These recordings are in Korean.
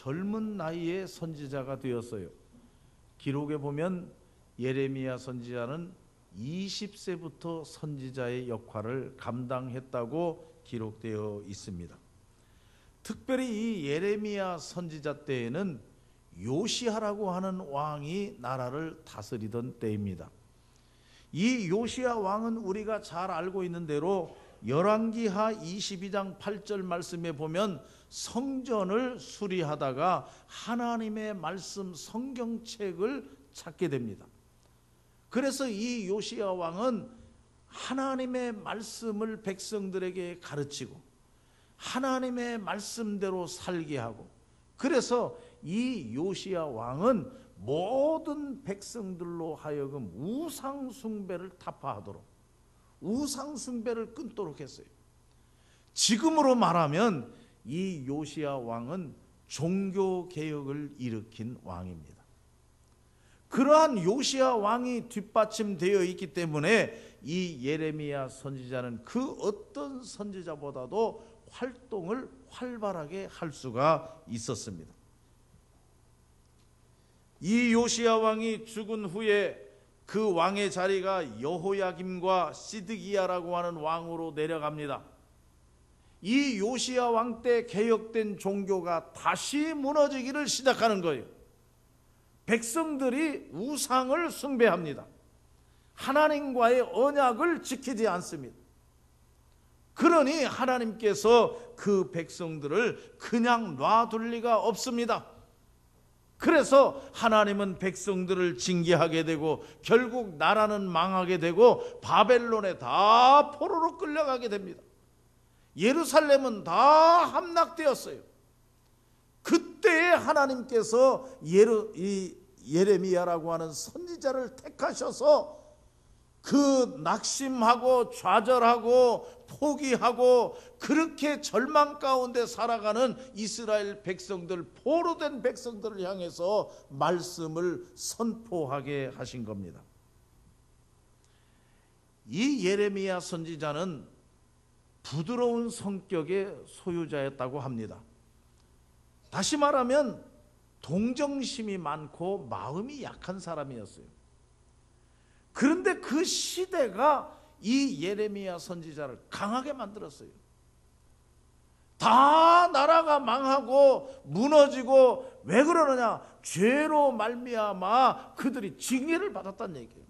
젊은 나이에 선지자가 되었어요. 기록에 보면 예레미야 선지자는 20세부터 선지자의 역할을 감당했다고 기록되어 있습니다. 특별히 이 예레미야 선지자 때에는 요시야라고 하는 왕이 나라를 다스리던 때입니다. 이 요시야 왕은 우리가 잘 알고 있는 대로 열왕기하 22장 8절 말씀에 보면 성전을 수리하다가 하나님의 말씀 성경책을 찾게 됩니다. 그래서 이 요시야 왕은 하나님의 말씀을 백성들에게 가르치고 하나님의 말씀대로 살게 하고, 그래서 이 요시야 왕은 모든 백성들로 하여금 우상 숭배를 타파하도록, 우상 숭배를 끊도록 했어요. 지금으로 말하면 이 요시야 왕은 종교 개혁을 일으킨 왕입니다. 그러한 요시야 왕이 뒷받침되어 있기 때문에 이 예레미야 선지자는 그 어떤 선지자보다도 활동을 활발하게 할 수가 있었습니다. 이 요시야 왕이 죽은 후에 그 왕의 자리가 여호야김과 시드기야라고 하는 왕으로 내려갑니다. 이 요시야 왕 때 개혁된 종교가 다시 무너지기를 시작하는 거예요. 백성들이 우상을 숭배합니다. 하나님과의 언약을 지키지 않습니다. 그러니 하나님께서 그 백성들을 그냥 놔둘 리가 없습니다. 그래서 하나님은 백성들을 징계하게 되고 결국 나라는 망하게 되고 바벨론에 다 포로로 끌려가게 됩니다. 예루살렘은 다 함락되었어요. 그때에 하나님께서 예레미야라고 하는 선지자를 택하셔서 그 낙심하고 좌절하고 포기하고 그렇게 절망 가운데 살아가는 이스라엘 백성들, 포로된 백성들을 향해서 말씀을 선포하게 하신 겁니다. 이 예레미야 선지자는 부드러운 성격의 소유자였다고 합니다. 다시 말하면 동정심이 많고 마음이 약한 사람이었어요. 그런데 그 시대가 이 예레미야 선지자를 강하게 만들었어요. 다 나라가 망하고 무너지고, 왜 그러느냐? 죄로 말미암아 그들이 징계를 받았다는 얘기예요.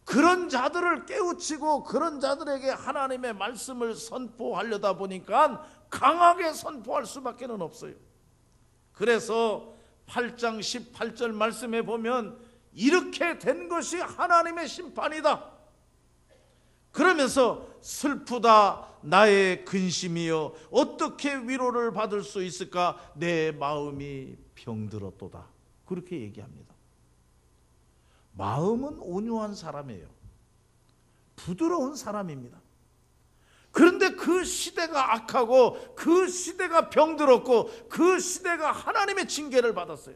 그런 자들을 깨우치고 그런 자들에게 하나님의 말씀을 선포하려다 보니까 강하게 선포할 수밖에 없어요. 그래서 8장 18절 말씀에 보면 이렇게 된 것이 하나님의 심판이다. 그러면서 슬프다 나의 근심이여 어떻게 위로를 받을 수 있을까? 내 마음이 병들었도다. 그렇게 얘기합니다. 마음은 온유한 사람이에요. 부드러운 사람입니다. 그런데 그 시대가 악하고 그 시대가 병들었고 그 시대가 하나님의 징계를 받았어요.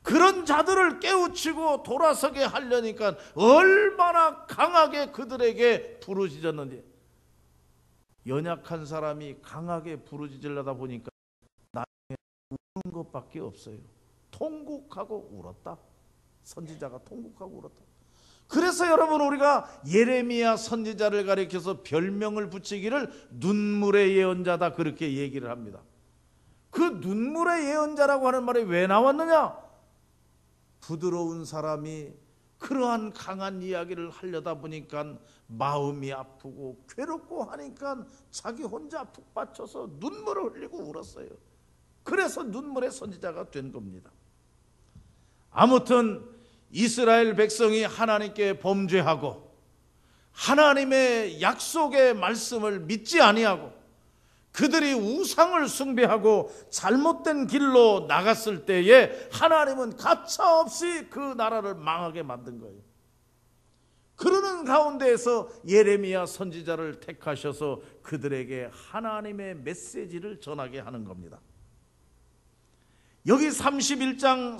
그런 자들을 깨우치고 돌아서게 하려니까 얼마나 강하게 그들에게 부르짖었는지. 연약한 사람이 강하게 부르짖으려다 보니까 나중에 우는 것밖에 없어요. 통곡하고 울었다. 선지자가 통곡하고 울었다. 그래서 여러분, 우리가 예레미야 선지자를 가리켜서 별명을 붙이기를 눈물의 예언자다 그렇게 얘기를 합니다. 그 눈물의 예언자라고 하는 말이 왜 나왔느냐? 부드러운 사람이 그러한 강한 이야기를 하려다 보니까 마음이 아프고 괴롭고 하니까 자기 혼자 푹 받쳐서 눈물을 흘리고 울었어요. 그래서 눈물의 선지자가 된 겁니다. 아무튼 이스라엘 백성이 하나님께 범죄하고 하나님의 약속의 말씀을 믿지 아니하고 그들이 우상을 숭배하고 잘못된 길로 나갔을 때에 하나님은 가차없이 그 나라를 망하게 만든 거예요. 그러는 가운데에서 예레미야 선지자를 택하셔서 그들에게 하나님의 메시지를 전하게 하는 겁니다. 여기 31장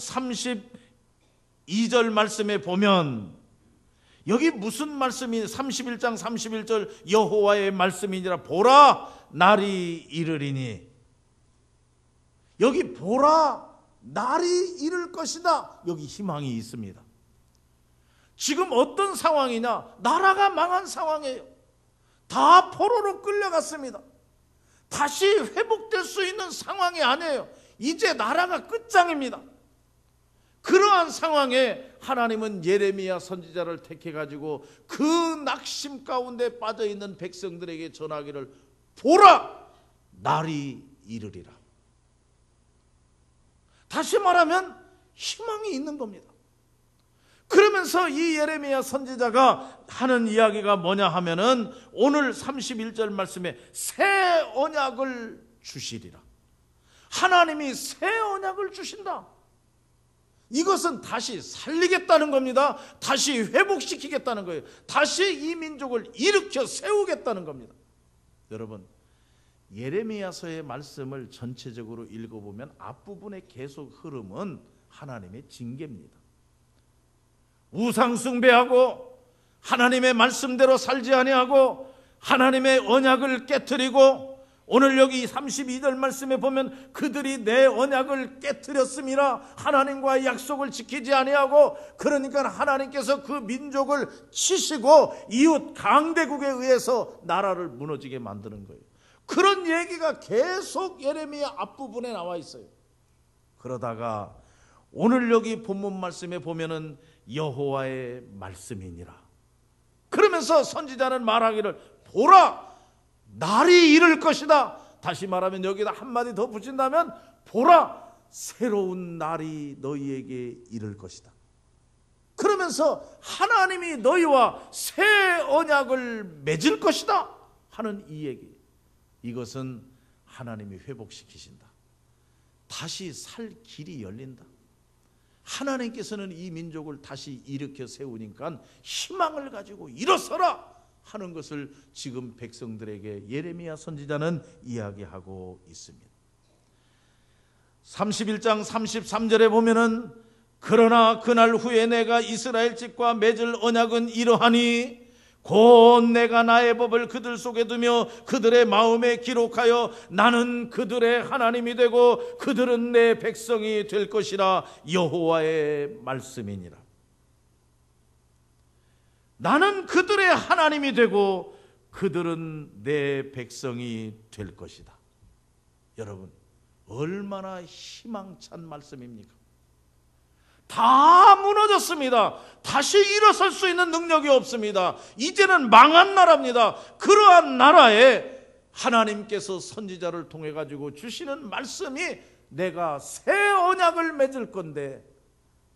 32절 말씀에 보면 여기 무슨 말씀이 31장 31절 여호와의 말씀이니라. 보라 날이 이르리니 여기 보라, 날이 이를 것이다. 여기 희망이 있습니다. 지금 어떤 상황이냐? 나라가 망한 상황이에요. 다 포로로 끌려갔습니다. 다시 회복될 수 있는 상황이 아니에요. 이제 나라가 끝장입니다. 그러한 상황에 하나님은 예레미야 선지자를 택해 가지고 그 낙심 가운데 빠져 있는 백성들에게 전하기를, 보라, 날이 이르리라. 다시 말하면 희망이 있는 겁니다. 그러면서 이 예레미야 선지자가 하는 이야기가 뭐냐 하면은 오늘 31절 말씀에 새 언약을 주시리라. 하나님이 새 언약을 주신다. 이것은 다시 살리겠다는 겁니다. 다시 회복시키겠다는 거예요. 다시 이 민족을 일으켜 세우겠다는 겁니다. 여러분, 예레미야서의 말씀을 전체적으로 읽어보면 앞부분의 계속 흐름은 하나님의 징계입니다. 우상 숭배하고 하나님의 말씀대로 살지 아니하고 하나님의 언약을 깨트리고, 오늘 여기 32절 말씀에 보면 그들이 내 언약을 깨트렸음이라, 하나님과의 약속을 지키지 아니하고, 그러니까 하나님께서 그 민족을 치시고 이웃 강대국에 의해서 나라를 무너지게 만드는 거예요. 그런 얘기가 계속 예레미야 앞부분에 나와 있어요. 그러다가 오늘 여기 본문 말씀에 보면은 여호와의 말씀이니라. 그러면서 선지자는 말하기를, 보라, 날이 이를 것이다. 다시 말하면 여기다 한마디 더 붙인다면, 보라, 새로운 날이 너희에게 이를 것이다. 그러면서 하나님이 너희와 새 언약을 맺을 것이다 하는 이 얘기. 이것은 하나님이 회복시키신다. 다시 살 길이 열린다. 하나님께서는 이 민족을 다시 일으켜 세우니까 희망을 가지고 일어서라 하는 것을 지금 백성들에게 예레미야 선지자는 이야기하고 있습니다. 31장 33절에 보면은, 그러나 그날 후에 내가 이스라엘 집과 맺을 언약은 이러하니 곧 내가 나의 법을 그들 속에 두며 그들의 마음에 기록하여 나는 그들의 하나님이 되고 그들은 내 백성이 될 것이라. 여호와의 말씀이니라. 나는 그들의 하나님이 되고 그들은 내 백성이 될 것이다. 여러분, 얼마나 희망찬 말씀입니까? 다 무너졌습니다. 다시 일어설 수 있는 능력이 없습니다. 이제는 망한 나라입니다. 그러한 나라에 하나님께서 선지자를 통해 가지고 주시는 말씀이, 내가 새 언약을 맺을 건데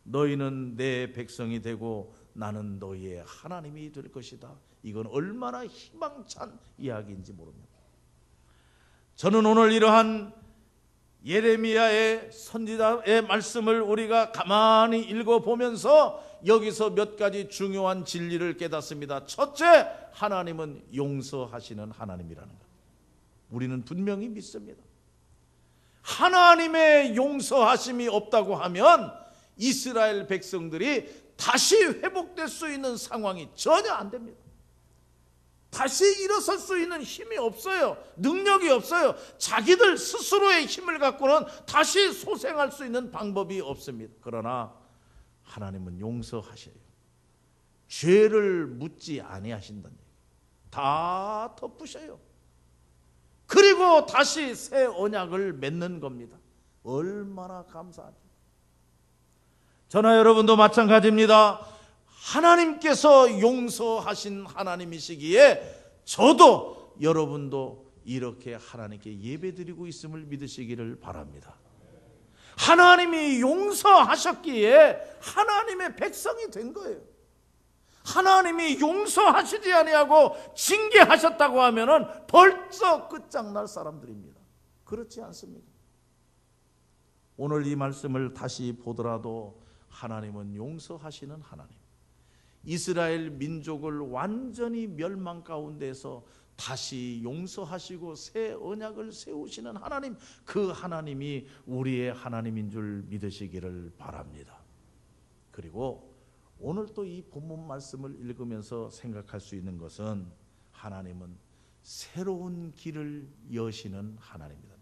너희는 내 백성이 되고 나는 너희의 하나님이 될 것이다. 이건 얼마나 희망찬 이야기인지 모릅니다. 저는 오늘 이러한 예레미야의 선지자의 말씀을 우리가 가만히 읽어보면서 여기서 몇 가지 중요한 진리를 깨닫습니다. 첫째, 하나님은 용서하시는 하나님이라는 것. 우리는 분명히 믿습니다. 하나님의 용서하심이 없다고 하면 이스라엘 백성들이 다시 회복될 수 있는 상황이 전혀 안 됩니다. 다시 일어설 수 있는 힘이 없어요. 능력이 없어요. 자기들 스스로의 힘을 갖고는 다시 소생할 수 있는 방법이 없습니다. 그러나 하나님은 용서하셔요. 죄를 묻지 아니하신다는 얘기예요. 다 덮으셔요. 그리고 다시 새 언약을 맺는 겁니다. 얼마나 감사하죠. 저나 여러분도 마찬가지입니다. 하나님께서 용서하신 하나님이시기에 저도 여러분도 이렇게 하나님께 예배드리고 있음을 믿으시기를 바랍니다. 하나님이 용서하셨기에 하나님의 백성이 된 거예요. 하나님이 용서하시지 아니하고 징계하셨다고 하면은 벌써 끝장날 사람들입니다. 그렇지 않습니까? 오늘 이 말씀을 다시 보더라도 하나님은 용서하시는 하나님. 이스라엘 민족을 완전히 멸망 가운데서 다시 용서하시고 새 언약을 세우시는 하나님, 그 하나님이 우리의 하나님인 줄 믿으시기를 바랍니다. 그리고 오늘 또 이 본문 말씀을 읽으면서 생각할 수 있는 것은, 하나님은 새로운 길을 여시는 하나님이다.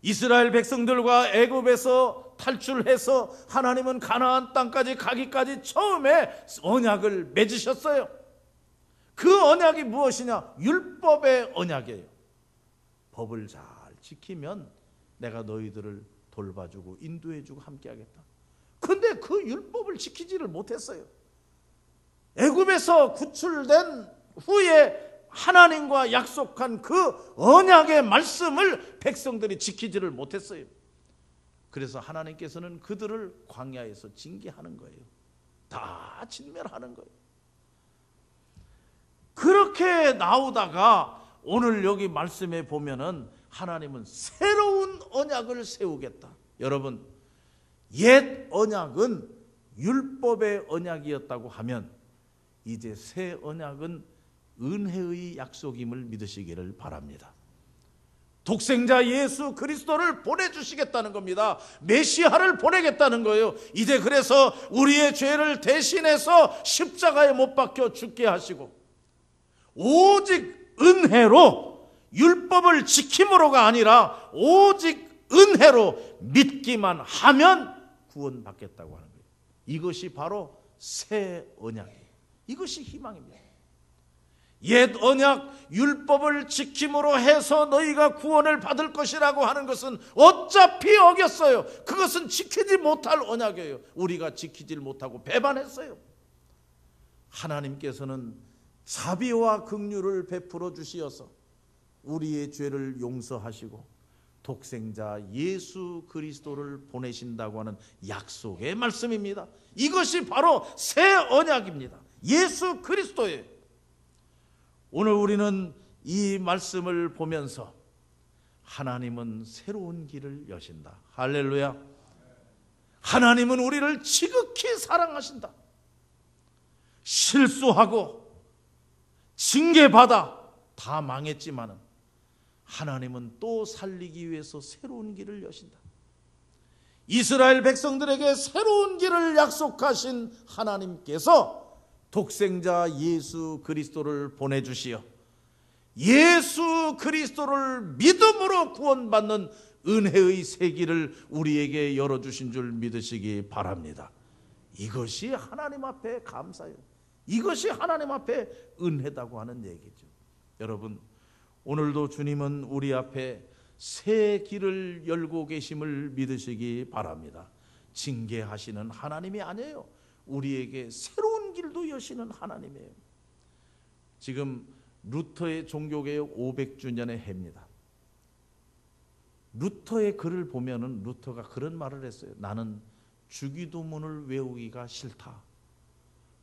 이스라엘 백성들과 애굽에서 탈출해서 하나님은 가나안 땅까지 가기까지 처음에 언약을 맺으셨어요. 그 언약이 무엇이냐? 율법의 언약이에요. 법을 잘 지키면 내가 너희들을 돌봐주고 인도해주고 함께하겠다. 근데 그 율법을 지키지를 못했어요. 애굽에서 구출된 후에 하나님과 약속한 그 언약의 말씀을 백성들이 지키지를 못했어요. 그래서 하나님께서는 그들을 광야에서 징계하는 거예요. 다 진멸하는 거예요. 그렇게 나오다가 오늘 여기 말씀에 보면은 하나님은 새로운 언약을 세우겠다. 여러분, 옛 언약은 율법의 언약이었다고 하면 이제 새 언약은 은혜의 약속임을 믿으시기를 바랍니다. 독생자 예수 그리스도를 보내주시겠다는 겁니다. 메시아를 보내겠다는 거예요. 이제 그래서 우리의 죄를 대신해서 십자가에 못 박혀 죽게 하시고 오직 은혜로, 율법을 지킴으로가 아니라 오직 은혜로 믿기만 하면 구원받겠다고 하는 거예요. 이것이 바로 새 언약이에요. 이것이 희망입니다. 옛 언약 율법을 지킴으로 해서 너희가 구원을 받을 것이라고 하는 것은 어차피 어겼어요. 그것은 지키지 못할 언약이에요. 우리가 지키지 못하고 배반했어요. 하나님께서는 자비와 긍휼을 베풀어 주시어서 우리의 죄를 용서하시고 독생자 예수 그리스도를 보내신다고 하는 약속의 말씀입니다. 이것이 바로 새 언약입니다. 예수 그리스도예요. 오늘 우리는 이 말씀을 보면서 하나님은 새로운 길을 여신다. 할렐루야. 하나님은 우리를 지극히 사랑하신다. 실수하고 징계받아 다 망했지만은 하나님은 또 살리기 위해서 새로운 길을 여신다. 이스라엘 백성들에게 새로운 길을 약속하신 하나님께서 독생자 예수 그리스도를 보내주시어 예수 그리스도를 믿음으로 구원받는 은혜의 새 길을 우리에게 열어주신 줄 믿으시기 바랍니다. 이것이 하나님 앞에 감사해요. 이것이 하나님 앞에 은혜다고 하는 얘기죠. 여러분, 오늘도 주님은 우리 앞에 새 길을 열고 계심을 믿으시기 바랍니다. 징계하시는 하나님이 아니에요. 우리에게 새로운 길도 여시는 하나님이에요. 지금 루터의 종교개혁 500주년의 해입니다. 루터의 글을 보면은 루터가 그런 말을 했어요. 나는 주기도문을 외우기가 싫다.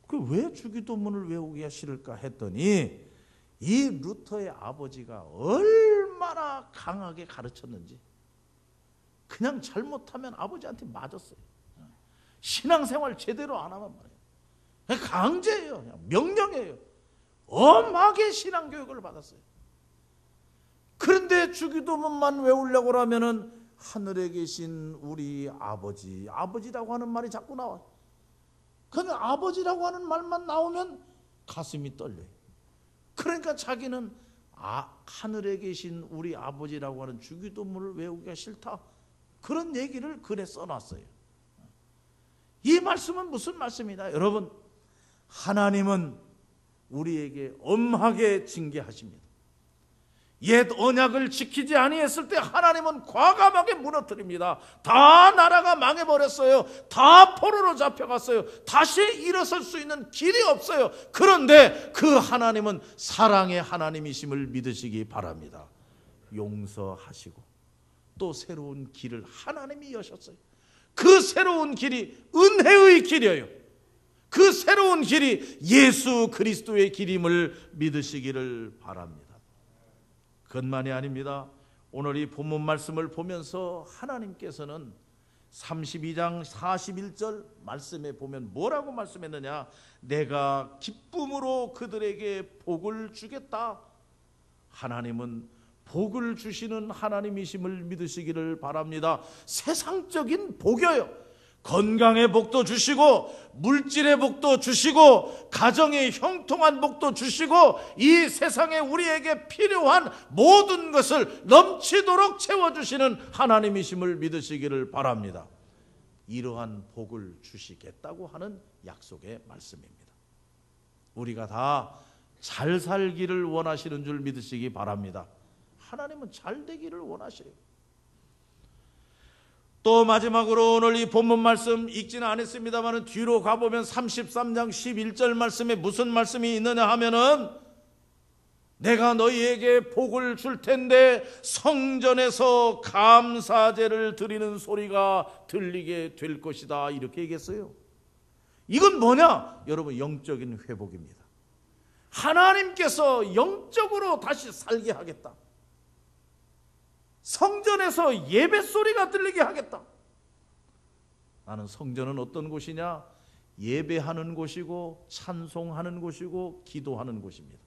그 왜 주기도문을 외우기가 싫을까 했더니 이 루터의 아버지가 얼마나 강하게 가르쳤는지 그냥 잘못하면 아버지한테 맞았어요. 신앙생활 제대로 안 하면 말이에요. 강제예요. 그냥 명령이에요. 엄하게 신앙교육을 받았어요. 그런데 주기도문만 외우려고 하면은 하늘에 계신 우리 아버지, 아버지라고 하는 말이 자꾸 나와요. 근데 아버지라고 하는 말만 나오면 가슴이 떨려요. 그러니까 자기는 하늘에 계신 우리 아버지라고 하는 주기도문을 외우기가 싫다. 그런 얘기를 글에 써놨어요. 이 말씀은 무슨 말씀이다? 여러분, 하나님은 우리에게 엄하게 징계하십니다. 옛 언약을 지키지 아니했을 때 하나님은 과감하게 무너뜨립니다. 다 나라가 망해버렸어요. 다 포로로 잡혀갔어요. 다시 일어설 수 있는 길이 없어요. 그런데 그 하나님은 사랑의 하나님이심을 믿으시기 바랍니다. 용서하시고 또 새로운 길을 하나님이 여셨어요. 그 새로운 길이 은혜의 길이에요. 그 새로운 길이 예수 그리스도의 길임을 믿으시기를 바랍니다. 그것만이 아닙니다. 오늘 이 본문 말씀을 보면서 하나님께서는 32장 41절 말씀에 보면 뭐라고 말씀했느냐? 내가 기쁨으로 그들에게 복을 주겠다. 하나님은 복을 주시는 하나님이심을 믿으시기를 바랍니다. 세상적인 복이에요. 건강의 복도 주시고 물질의 복도 주시고 가정의 형통한 복도 주시고 이 세상에 우리에게 필요한 모든 것을 넘치도록 채워주시는 하나님이심을 믿으시기를 바랍니다. 이러한 복을 주시겠다고 하는 약속의 말씀입니다. 우리가 다 잘 살기를 원하시는 줄 믿으시기 바랍니다. 하나님은 잘 되기를 원하셔요. 또 마지막으로 오늘 이 본문 말씀 읽지는 않았습니다만 뒤로 가보면 33장 11절 말씀에 무슨 말씀이 있느냐 하면은 내가 너희에게 복을 줄 텐데 성전에서 감사제를 드리는 소리가 들리게 될 것이다, 이렇게 얘기했어요. 이건 뭐냐? 여러분, 영적인 회복입니다. 하나님께서 영적으로 다시 살게 하겠다. 성전에서 예배 소리가 들리게 하겠다. 나는 성전은 어떤 곳이냐? 예배하는 곳이고 찬송하는 곳이고 기도하는 곳입니다.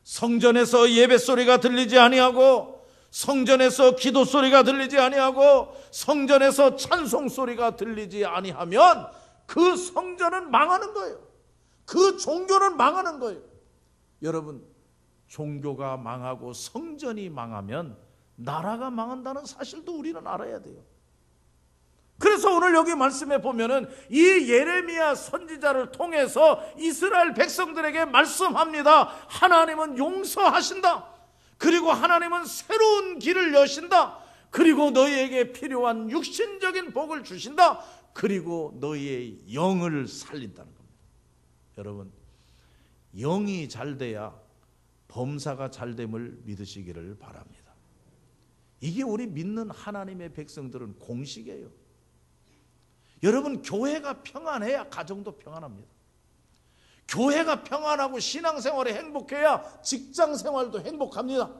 성전에서 예배 소리가 들리지 아니하고 성전에서 기도 소리가 들리지 아니하고 성전에서 찬송 소리가 들리지 아니하면 그 성전은 망하는 거예요. 그 종교는 망하는 거예요. 여러분, 종교가 망하고 성전이 망하면 나라가 망한다는 사실도 우리는 알아야 돼요. 그래서 오늘 여기 말씀에 보면은 이 예레미야 선지자를 통해서 이스라엘 백성들에게 말씀합니다. 하나님은 용서하신다. 그리고 하나님은 새로운 길을 여신다. 그리고 너희에게 필요한 육신적인 복을 주신다. 그리고 너희의 영을 살린다는 겁니다. 여러분, 영이 잘 돼야 범사가 잘 됨을 믿으시기를 바랍니다. 이게 우리 믿는 하나님의 백성들은 공식이에요. 여러분, 교회가 평안해야 가정도 평안합니다. 교회가 평안하고 신앙생활이 행복해야 직장생활도 행복합니다.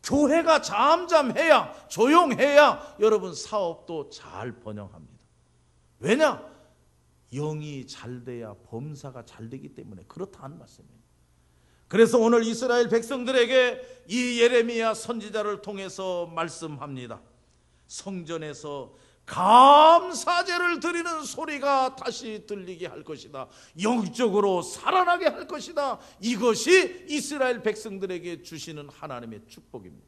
교회가 잠잠해야, 조용해야 여러분 사업도 잘 번영합니다. 왜냐? 영이 잘 돼야 범사가 잘 되기 때문에 그렇다는 말씀이에요. 그래서 오늘 이스라엘 백성들에게 이 예레미야 선지자를 통해서 말씀합니다. 성전에서 감사제를 드리는 소리가 다시 들리게 할 것이다. 영적으로 살아나게 할 것이다. 이것이 이스라엘 백성들에게 주시는 하나님의 축복입니다.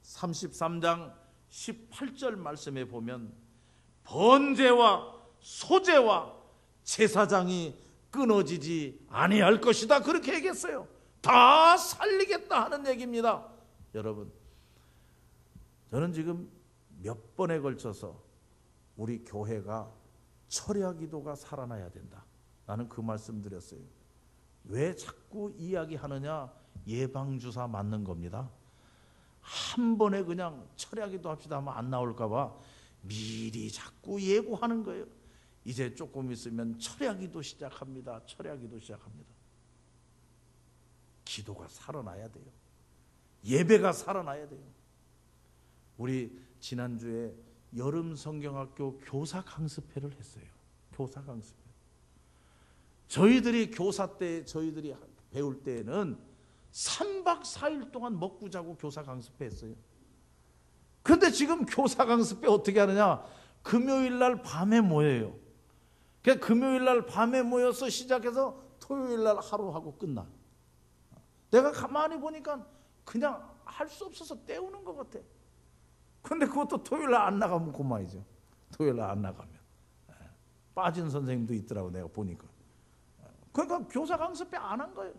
33장 18절 말씀에 보면 번제와 소제와 제사장이 끊어지지 아니할 것이다, 그렇게 얘기했어요. 다 살리겠다 하는 얘기입니다. 여러분, 저는 지금 몇 번에 걸쳐서 우리 교회가 철야 기도가 살아나야 된다, 나는 그 말씀 드렸어요. 왜 자꾸 이야기하느냐? 예방주사 맞는 겁니다. 한 번에 그냥 철야 기도 합시다 하면 안 나올까 봐 미리 자꾸 예고하는 거예요. 이제 조금 있으면 철야 기도 시작합니다. 철야 기도 시작합니다. 기도가 살아나야 돼요. 예배가 살아나야 돼요. 우리 지난주에 여름 성경학교 교사 강습회를 했어요. 교사 강습회. 저희들이 교사 때, 저희들이 배울 때는 3박 4일 동안 먹고 자고 교사 강습회 했어요. 그런데 지금 교사 강습회 어떻게 하느냐? 금요일 날 밤에 모여요. 그러니까 금요일 날 밤에 모여서 시작해서 토요일 날 하루 하고 끝나. 내가 가만히 보니까 그냥 할 수 없어서 때우는 것 같아. 근데 그것도 토요일 날 안 나가면 그만이죠. 토요일 날 안 나가면. 빠진 선생님도 있더라고, 내가 보니까. 그러니까 교사 강습회 안 한 거예요.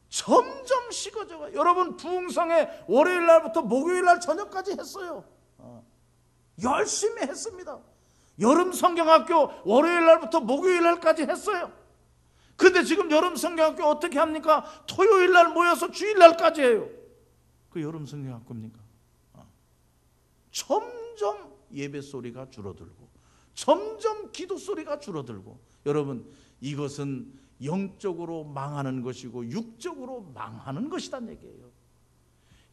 점점 식어져가. 여러분, 부흥성에 월요일 날부터 목요일 날 저녁까지 했어요. 열심히 했습니다. 여름 성경학교 월요일 날부터 목요일 날까지 했어요. 근데 지금 여름 성경학교 어떻게 합니까? 토요일 날 모여서 주일 날까지 해요. 그 여름 성경학교입니까? 점점 예배 소리가 줄어들고 점점 기도 소리가 줄어들고, 여러분, 이것은 영적으로 망하는 것이고 육적으로 망하는 것이란 얘기예요.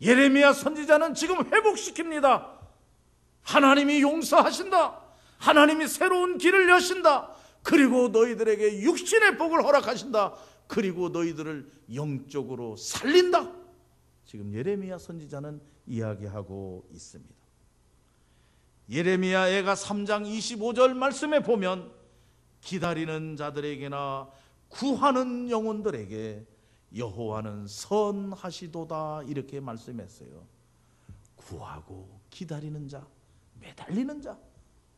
예레미야 선지자는 지금 회복시킵니다. 하나님이 용서하신다. 하나님이 새로운 길을 여신다. 그리고 너희들에게 육신의 복을 허락하신다. 그리고 너희들을 영적으로 살린다. 지금 예레미야 선지자는 이야기하고 있습니다. 예레미야 애가 3장 25절 말씀에 보면 기다리는 자들에게나 구하는 영혼들에게 여호와는 선하시도다 이렇게 말씀했어요. 구하고 기다리는 자, 매달리는 자,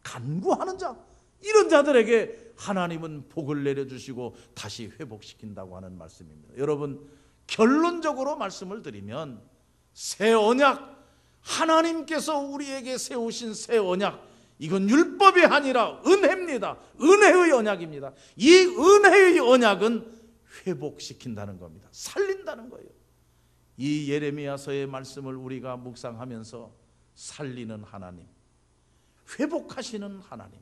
간구하는 자, 이런 자들에게 하나님은 복을 내려주시고 다시 회복시킨다고 하는 말씀입니다. 여러분, 결론적으로 말씀을 드리면 새 언약, 하나님께서 우리에게 세우신 새 언약, 이건 율법이 아니라 은혜입니다. 은혜의 언약입니다. 이 은혜의 언약은 회복시킨다는 겁니다. 살린다는 거예요. 이 예레미야서의 말씀을 우리가 묵상하면서 살리는 하나님, 회복하시는 하나님,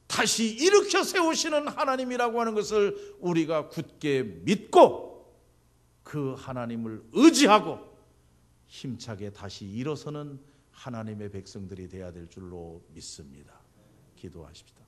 다시 일으켜 세우시는 하나님이라고 하는 것을 우리가 굳게 믿고 그 하나님을 의지하고 힘차게 다시 일어서는 하나님의 백성들이 되어야 될 줄로 믿습니다. 기도하십시다.